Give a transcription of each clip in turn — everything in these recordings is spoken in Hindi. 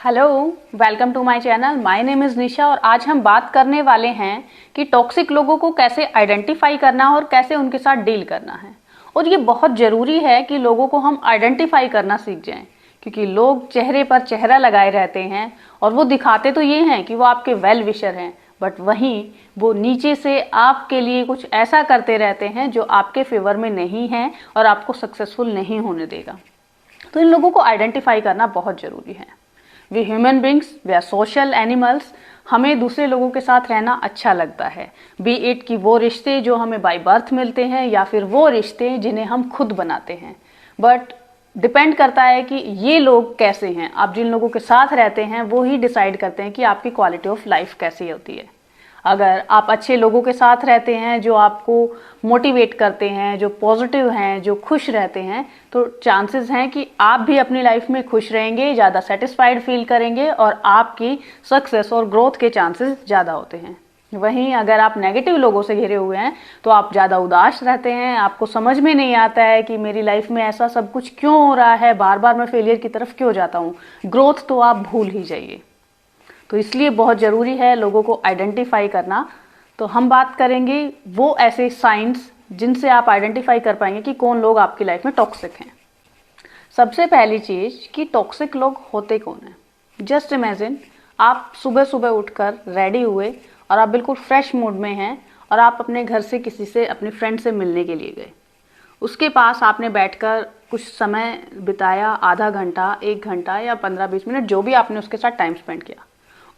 Hello, welcome to my channel. My name is Nisha और आज हम बात करने वाले हैं कि टॉक्सिक लोगों को कैसे आइडेंटिफाई करना है और कैसे उनके साथ डील करना है। और ये बहुत ज़रूरी है कि लोगों को हम आइडेंटिफाई करना सीख जाएं, क्योंकि लोग चेहरे पर चेहरा लगाए रहते हैं और वो दिखाते तो ये हैं कि वो आपके वेल विशर हैं, बट वहीं वो नीचे से आपके लिए कुछ ऐसा करते रहते हैं जो आपके फेवर में नहीं है और आपको सक्सेसफुल नहीं होने देगा। तो इन लोगों को आइडेंटिफाई करना बहुत ज़रूरी है। We human beings, we are social animals. हमें दूसरे लोगों के साथ रहना अच्छा लगता है, बी इट कि वो रिश्ते जो हमें बाय बर्थ मिलते हैं या फिर वो रिश्ते जिन्हें हम खुद बनाते हैं। बट डिपेंड करता है कि ये लोग कैसे हैं। आप जिन लोगों के साथ रहते हैं वो ही डिसाइड करते हैं कि आपकी क्वालिटी ऑफ लाइफ कैसी होती है। अगर आप अच्छे लोगों के साथ रहते हैं जो आपको मोटिवेट करते हैं, जो पॉजिटिव हैं, जो खुश रहते हैं, तो चांसेस हैं कि आप भी अपनी लाइफ में खुश रहेंगे, ज़्यादा सेटिस्फाइड फील करेंगे और आपकी सक्सेस और ग्रोथ के चांसेस ज़्यादा होते हैं। वहीं अगर आप नेगेटिव लोगों से घिरे हुए हैं तो आप ज़्यादा उदास रहते हैं, आपको समझ में नहीं आता है कि मेरी लाइफ में ऐसा सब कुछ क्यों हो रहा है, बार बार मैं फेलियर की तरफ क्यों जाता हूँ। ग्रोथ तो आप भूल ही जाइए। तो इसलिए बहुत ज़रूरी है लोगों को आइडेंटिफाई करना। तो हम बात करेंगे वो ऐसे साइंस जिनसे आप आइडेंटिफाई कर पाएंगे कि कौन लोग आपकी लाइफ में टॉक्सिक हैं। सबसे पहली चीज़ कि टॉक्सिक लोग होते कौन हैं। जस्ट इमेजिन आप सुबह सुबह उठकर रेडी हुए और आप बिल्कुल फ्रेश मूड में हैं और आप अपने घर से किसी से, अपने फ्रेंड से मिलने के लिए गए। उसके पास आपने बैठकर कुछ समय बिताया, आधा घंटा, 1 घंटा या 15-20 मिनट, जो भी आपने उसके साथ टाइम स्पेंड किया।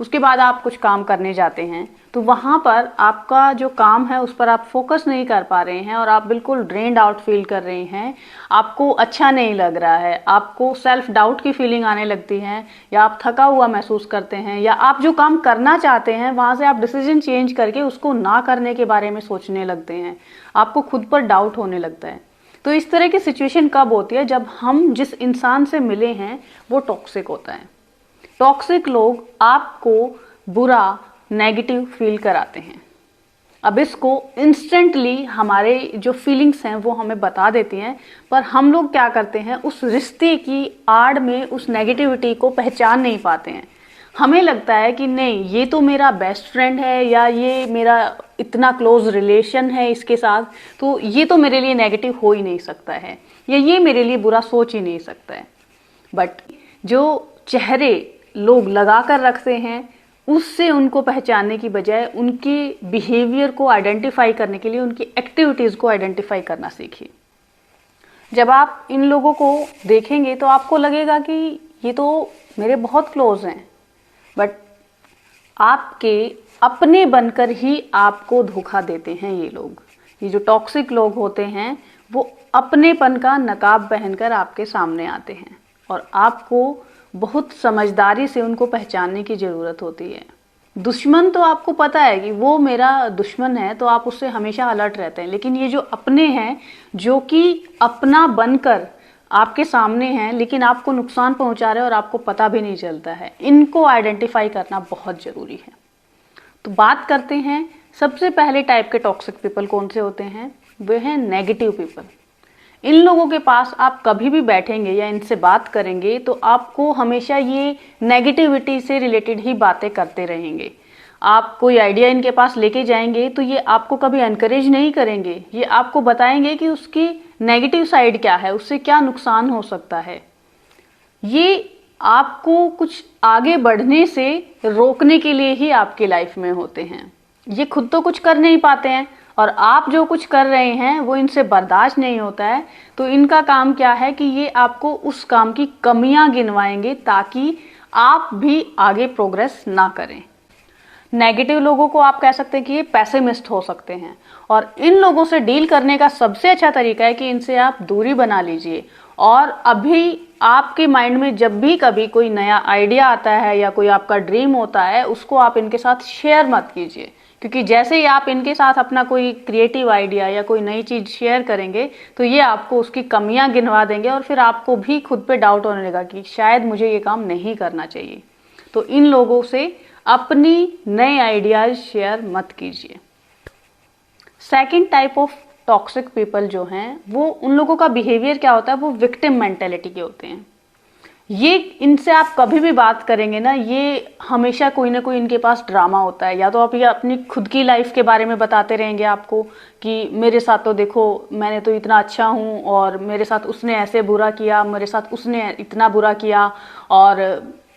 उसके बाद आप कुछ काम करने जाते हैं तो वहाँ पर आपका जो काम है उस पर आप फोकस नहीं कर पा रहे हैं और आप बिल्कुल ड्रेन्ड आउट फील कर रहे हैं। आपको अच्छा नहीं लग रहा है, आपको सेल्फ डाउट की फीलिंग आने लगती है, या आप थका हुआ महसूस करते हैं, या आप जो काम करना चाहते हैं वहाँ से आप डिसीजन चेंज करके उसको ना करने के बारे में सोचने लगते हैं। आपको खुद पर डाउट होने लगता है। तो इस तरह की सिचुएशन कब होती है? जब हम जिस इंसान से मिले हैं वो टॉक्सिक होता है। टॉक्सिक लोग आपको बुरा, नेगेटिव फील कराते हैं। अब इसको इंस्टेंटली हमारे जो फीलिंग्स हैं वो हमें बता देती हैं, पर हम लोग क्या करते हैं, उस रिश्ते की आड़ में उस नेगेटिविटी को पहचान नहीं पाते हैं। हमें लगता है कि नहीं, ये तो मेरा बेस्ट फ्रेंड है या ये मेरा इतना क्लोज रिलेशन है इसके साथ, तो ये तो मेरे लिए नेगेटिव हो ही नहीं सकता है, या ये मेरे लिए बुरा सोच ही नहीं सकता है। बट जो चेहरे लोग लगा कर रखते हैं उससे उनको पहचानने की बजाय उनके बिहेवियर को आइडेंटिफाई करने के लिए उनकी एक्टिविटीज़ को आइडेंटिफाई करना सीखिए। जब आप इन लोगों को देखेंगे तो आपको लगेगा कि ये तो मेरे बहुत क्लोज हैं, बट आपके अपने बनकर ही आपको धोखा देते हैं ये लोग। ये जो टॉक्सिक लोग होते हैं वो अपनेपन का नकाब पहनकर आपके सामने आते हैं और आपको बहुत समझदारी से उनको पहचानने की ज़रूरत होती है। दुश्मन तो आपको पता है कि वो मेरा दुश्मन है, तो आप उससे हमेशा अलर्ट रहते हैं, लेकिन ये जो अपने हैं, जो कि अपना बनकर आपके सामने हैं लेकिन आपको नुकसान पहुंचा रहे हैं और आपको पता भी नहीं चलता है, इनको आइडेंटिफाई करना बहुत ज़रूरी है। तो बात करते हैं सबसे पहले टाइप के टॉक्सिक पीपल कौन से होते हैं। वे हैं नेगेटिव पीपल। इन लोगों के पास आप कभी भी बैठेंगे या इनसे बात करेंगे तो आपको हमेशा ये नेगेटिविटी से रिलेटेड ही बातें करते रहेंगे। आप कोई आइडिया इनके पास लेके जाएंगे तो ये आपको कभी एनकरेज नहीं करेंगे, ये आपको बताएंगे कि उसकी नेगेटिव साइड क्या है, उससे क्या नुकसान हो सकता है। ये आपको कुछ आगे बढ़ने से रोकने के लिए ही आपकी लाइफ में होते हैं। ये खुद तो कुछ कर नहीं पाते हैं और आप जो कुछ कर रहे हैं वो इनसे बर्दाश्त नहीं होता है, तो इनका काम क्या है कि ये आपको उस काम की कमियां गिनवाएंगे ताकि आप भी आगे प्रोग्रेस ना करें। नेगेटिव लोगों को आप कह सकते हैं कि ये पैसिमिस्ट हो सकते हैं, और इन लोगों से डील करने का सबसे अच्छा तरीका है कि इनसे आप दूरी बना लीजिए। और अभी आपके माइंड में जब भी कभी कोई नया आइडिया आता है या कोई आपका ड्रीम होता है, उसको आप इनके साथ शेयर मत कीजिए, क्योंकि जैसे ही आप इनके साथ अपना कोई क्रिएटिव आइडिया या कोई नई चीज़ शेयर करेंगे तो ये आपको उसकी कमियां गिनवा देंगे और फिर आपको भी खुद पे डाउट होने लगा कि शायद मुझे ये काम नहीं करना चाहिए। तो इन लोगों से अपनी नए आइडियाज शेयर मत कीजिए। Second type of toxic people जो हैं, वो उन लोगों का बिहेवियर क्या होता है, वो विक्टिम मेंटेलिटी के होते हैं। ये इनसे आप कभी भी बात करेंगे ना, ये हमेशा कोई ना कोई इनके पास ड्रामा होता है। या तो आप ये अपनी खुद की लाइफ के बारे में बताते रहेंगे आपको कि मेरे साथ तो देखो, मैंने तो इतना अच्छा हूँ और मेरे साथ उसने ऐसे बुरा किया, मेरे साथ उसने इतना बुरा किया। और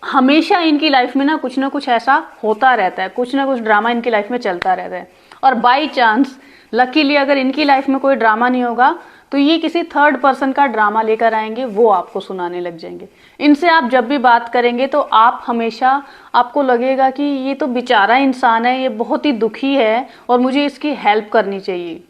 हमेशा इनकी लाइफ में ना कुछ ऐसा होता रहता है, कुछ ना कुछ ड्रामा इनकी लाइफ में चलता रहता है। और बाई चांस लकीली अगर इनकी लाइफ में कोई ड्रामा नहीं होगा तो ये किसी थर्ड पर्सन का ड्रामा लेकर आएंगे, वो आपको सुनाने लग जाएंगे। इनसे आप जब भी बात करेंगे तो आप हमेशा, आपको लगेगा कि ये तो बेचारा इंसान है, ये बहुत ही दुखी है और मुझे इसकी हेल्प करनी चाहिए,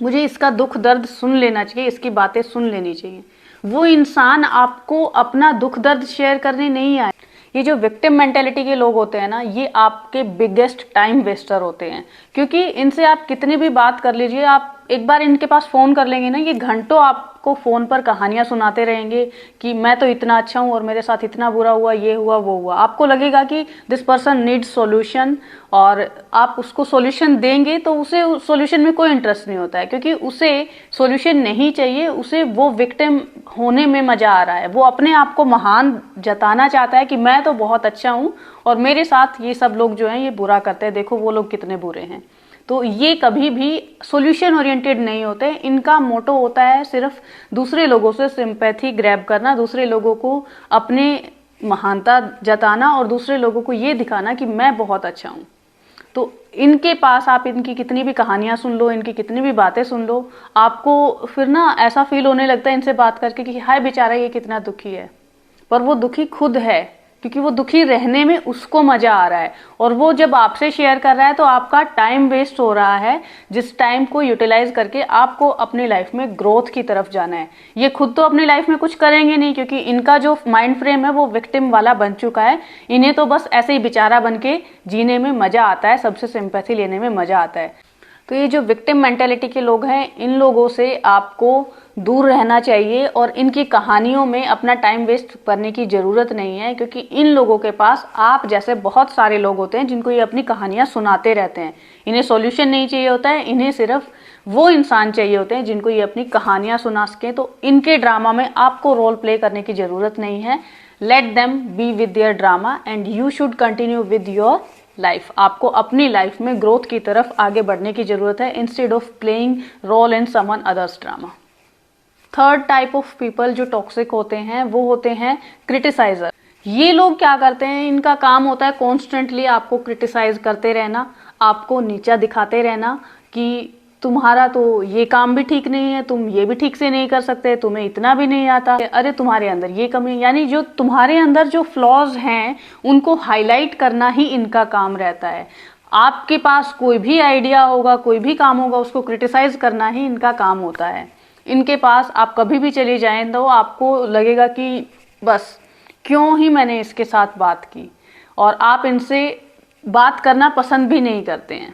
मुझे इसका दुख दर्द सुन लेना चाहिए, इसकी बातें सुन लेनी चाहिए। वो इंसान आपको अपना दुख दर्द शेयर करने नहीं आए। ये जो विक्टिम मेंटेलिटी के लोग होते हैं ना, ये आपके बिगेस्ट टाइम वेस्टर होते हैं, क्योंकि इनसे आप कितनी भी बात कर लीजिए, आप एक बार इनके पास फोन कर लेंगे ना, ये घंटों आपको फोन पर कहानियां सुनाते रहेंगे कि मैं तो इतना अच्छा हूं और मेरे साथ इतना बुरा हुआ, ये हुआ वो हुआ। आपको लगेगा कि दिस पर्सन नीड्स सॉल्यूशन, और आप उसको सॉल्यूशन देंगे तो उसे सॉल्यूशन में कोई इंटरेस्ट नहीं होता है, क्योंकि उसे सॉल्यूशन नहीं चाहिए, उसे वो विक्टिम होने में मजा आ रहा है। वो अपने आप को महान जताना चाहता है कि मैं तो बहुत अच्छा हूं और मेरे साथ ये सब लोग जो हैं ये बुरा करते हैं, देखो वो लोग कितने बुरे हैं। तो ये कभी भी सॉल्यूशन ओरिएंटेड नहीं होते। इनका मोटो होता है सिर्फ दूसरे लोगों से सिंपैथी ग्रैब करना, दूसरे लोगों को अपने महानता जताना और दूसरे लोगों को ये दिखाना कि मैं बहुत अच्छा हूं। तो इनके पास आप इनकी कितनी भी कहानियां सुन लो, इनकी कितनी भी बातें सुन लो, आपको फिर ना ऐसा फील होने लगता है इनसे बात करके कि हाय बेचारा ये कितना दुखी है। पर वो दुखी खुद है, क्योंकि वो दुखी रहने में उसको मजा आ रहा है, और वो जब आपसे शेयर कर रहा है तो आपका टाइम वेस्ट हो रहा है, जिस टाइम को यूटिलाइज करके आपको अपनी लाइफ में ग्रोथ की तरफ जाना है। ये खुद तो अपनी लाइफ में कुछ करेंगे नहीं, क्योंकि इनका जो माइंड फ्रेम है वो विक्टिम वाला बन चुका है। इन्हें तो बस ऐसे ही बेचारा बन के जीने में मजा आता है, सबसे सिंपैथी लेने में मजा आता है। तो ये जो विक्टिम मेंटेलिटी के लोग हैं, इन लोगों से आपको दूर रहना चाहिए और इनकी कहानियों में अपना टाइम वेस्ट करने की जरूरत नहीं है, क्योंकि इन लोगों के पास आप जैसे बहुत सारे लोग होते हैं जिनको ये अपनी कहानियां सुनाते रहते हैं। इन्हें सॉल्यूशन नहीं चाहिए होता है, इन्हें सिर्फ वो इंसान चाहिए होते हैं जिनको ये अपनी कहानियां सुना सकें। तो इनके ड्रामा में आपको रोल प्ले करने की जरूरत नहीं है। Let them be with their drama and you should continue with your life. आपको अपनी लाइफ में ग्रोथ की तरफ आगे बढ़ने की जरूरत है, instead of playing role in someone others drama. Third type of people जो टॉक्सिक होते हैं वो होते हैं क्रिटिसाइजर। ये लोग क्या करते हैं, इनका काम होता है कॉन्स्टेंटली आपको क्रिटिसाइज करते रहना, आपको नीचा दिखाते रहना कि तुम्हारा तो ये काम भी ठीक नहीं है, तुम ये भी ठीक से नहीं कर सकते, तुम्हें इतना भी नहीं आता, अरे तुम्हारे अंदर ये कमी, यानी जो तुम्हारे अंदर जो फ्लॉज हैं उनको हाईलाइट करना ही इनका काम रहता है। आपके पास कोई भी आइडिया होगा, कोई भी काम होगा, उसको क्रिटिसाइज करना ही इनका काम होता है। इनके पास आप कभी भी चले जाएं तो आपको लगेगा कि बस क्यों ही मैंने इसके साथ बात की, और आप इनसे बात करना पसंद भी नहीं करते हैं।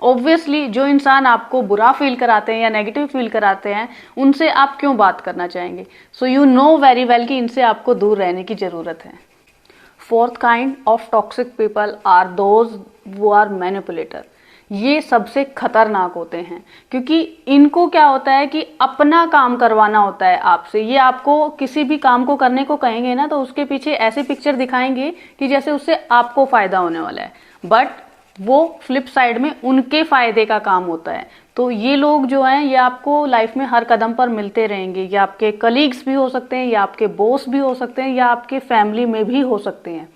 ऑब्वियसली जो इंसान आपको बुरा फील कराते हैं या नेगेटिव फील कराते हैं, उनसे आप क्यों बात करना चाहेंगे? So you know very well कि इनसे आपको दूर रहने की जरूरत है। Fourth kind of toxic people are those who are manipulator. ये सबसे खतरनाक होते हैं, क्योंकि इनको क्या होता है कि अपना काम करवाना होता है आपसे। ये आपको किसी भी काम को करने को कहेंगे ना, तो उसके पीछे ऐसे पिक्चर दिखाएंगे कि जैसे उससे आपको फायदा होने वाला है, बट वो फ्लिप साइड में उनके फायदे का काम होता है। तो ये लोग जो हैं ये आपको लाइफ में हर कदम पर मिलते रहेंगे। ये आपके कलीग्स भी हो सकते हैं, या आपके बॉस भी हो सकते हैं, या आपके फैमिली में भी हो सकते हैं।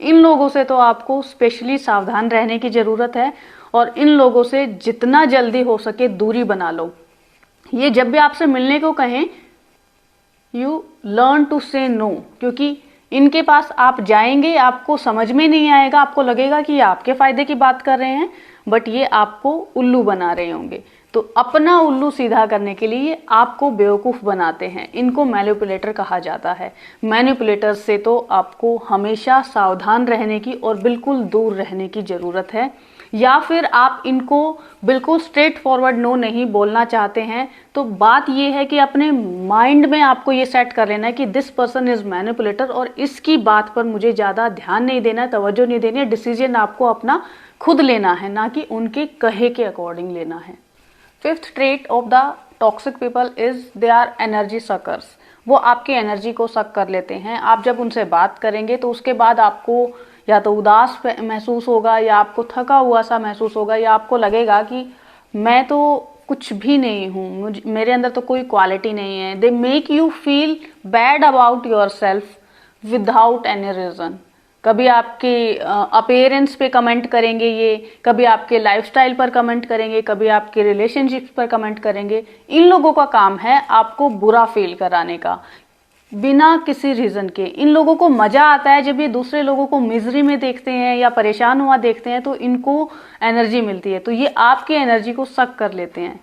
इन लोगों से तो आपको स्पेशली सावधान रहने की जरूरत है, और इन लोगों से जितना जल्दी हो सके दूरी बना लो। ये जब भी आपसे मिलने को कहें, यू लर्न टू से नो, क्योंकि इनके पास आप जाएंगे आपको समझ में नहीं आएगा, आपको लगेगा कि ये आपके फायदे की बात कर रहे हैं, बट ये आपको उल्लू बना रहे होंगे। तो अपना उल्लू सीधा करने के लिए आपको बेवकूफ बनाते हैं। इनको मैनिपुलेटर कहा जाता है। मैनिपुलेटर से तो आपको हमेशा सावधान रहने की और बिल्कुल दूर रहने की जरूरत है। या फिर आप इनको बिल्कुल स्ट्रेट फॉरवर्ड नो नहीं बोलना चाहते हैं, तो बात यह है कि अपने माइंड में आपको ये सेट कर लेना है कि दिस पर्सन इज मैनिपुलेटर, और इसकी बात पर मुझे ज्यादा ध्यान नहीं देना है, तवज्जो नहीं देनी है। डिसीजन आपको अपना खुद लेना है, ना कि उनके कहे के अकॉर्डिंग लेना है। Fifth trait of the toxic people is they are energy suckers. वो आपकी एनर्जी को सक कर लेते हैं। आप जब उनसे बात करेंगे तो उसके बाद आपको या तो उदास महसूस होगा, या आपको थका हुआ सा महसूस होगा, या आपको लगेगा कि मैं तो कुछ भी नहीं हूँ, मेरे अंदर तो कोई क्वालिटी नहीं है। They make you feel bad about yourself without any reason. कभी आपके अपीयरेंस पे कमेंट करेंगे ये, कभी आपके लाइफस्टाइल पर कमेंट करेंगे, कभी आपके रिलेशनशिप्स पर कमेंट करेंगे। इन लोगों का काम है आपको बुरा फील कराने का, बिना किसी रीजन के। इन लोगों को मजा आता है जब ये दूसरे लोगों को मिजरी में देखते हैं या परेशान हुआ देखते हैं, तो इनको एनर्जी मिलती है, तो ये आपकी एनर्जी को सक कर लेते हैं।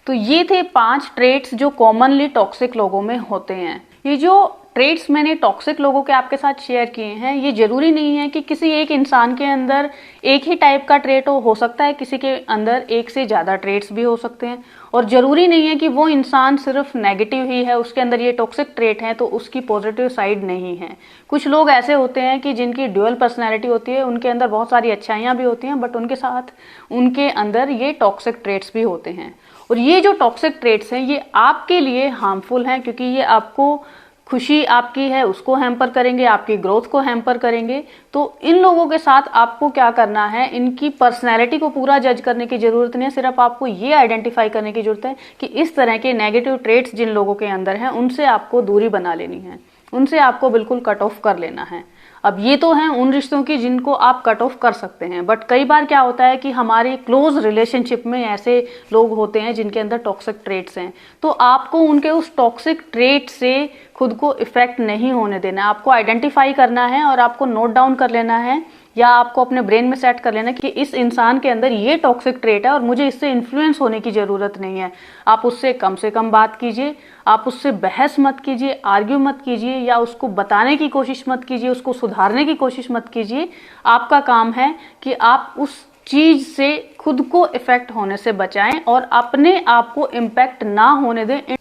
तो ये थे 5 ट्रेट्स जो कॉमनली टॉक्सिक लोगों में होते हैं। ये जो ट्रेट्स मैंने टॉक्सिक लोगों के आपके साथ शेयर किए हैं, ये जरूरी नहीं है कि किसी एक इंसान के अंदर एक ही टाइप का ट्रेट हो सकता है किसी के अंदर एक से ज्यादा ट्रेट्स भी हो सकते हैं। और जरूरी नहीं है कि वो इंसान सिर्फ नेगेटिव ही है, उसके अंदर ये टॉक्सिक ट्रेट है तो उसकी पॉजिटिव साइड नहीं है। कुछ लोग ऐसे होते हैं कि जिनकी ड्यूअल पर्सनैलिटी होती है, उनके अंदर बहुत सारी अच्छाइयां भी होती हैं, बट उनके साथ उनके अंदर ये टॉक्सिक ट्रेट्स भी होते हैं। और ये जो टॉक्सिक ट्रेट्स हैं ये आपके लिए हार्मफुल हैं, क्योंकि ये आपको खुशी आपकी है उसको हैम्पर करेंगे, आपकी ग्रोथ को हैम्पर करेंगे। तो इन लोगों के साथ आपको क्या करना है, इनकी पर्सनैलिटी को पूरा जज करने की जरूरत नहीं है, सिर्फ आपको ये आइडेंटिफाई करने की जरूरत है कि इस तरह के नेगेटिव ट्रेट्स जिन लोगों के अंदर हैं उनसे आपको दूरी बना लेनी है, उनसे आपको बिल्कुल कट ऑफ कर लेना है। अब ये तो हैं उन रिश्तों की जिनको आप कट ऑफ कर सकते हैं, बट कई बार क्या होता है कि हमारे क्लोज रिलेशनशिप में ऐसे लोग होते हैं जिनके अंदर टॉक्सिक ट्रेट्स हैं, तो आपको उनके उस टॉक्सिक ट्रेट से खुद को इफेक्ट नहीं होने देना है। आपको आइडेंटिफाई करना है और आपको नोट डाउन कर लेना है, या आपको अपने ब्रेन में सेट कर लेना कि इस इंसान के अंदर ये टॉक्सिक ट्रेट है और मुझे इससे इन्फ्लुएंस होने की जरूरत नहीं है। आप उससे कम से कम बात कीजिए, आप उससे बहस मत कीजिए, आर्ग्यू मत कीजिए, या उसको बताने की कोशिश मत कीजिए, उसको सुधारने की कोशिश मत कीजिए। आपका काम है कि आप उस चीज से खुद को इफेक्ट होने से बचाएं और अपने आप को इम्पैक्ट ना होने दें।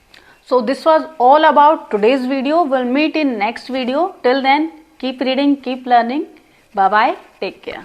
So this was all about today's video. We'll meet in next video. Till then, keep reading, keep learning. Bye bye. Take care.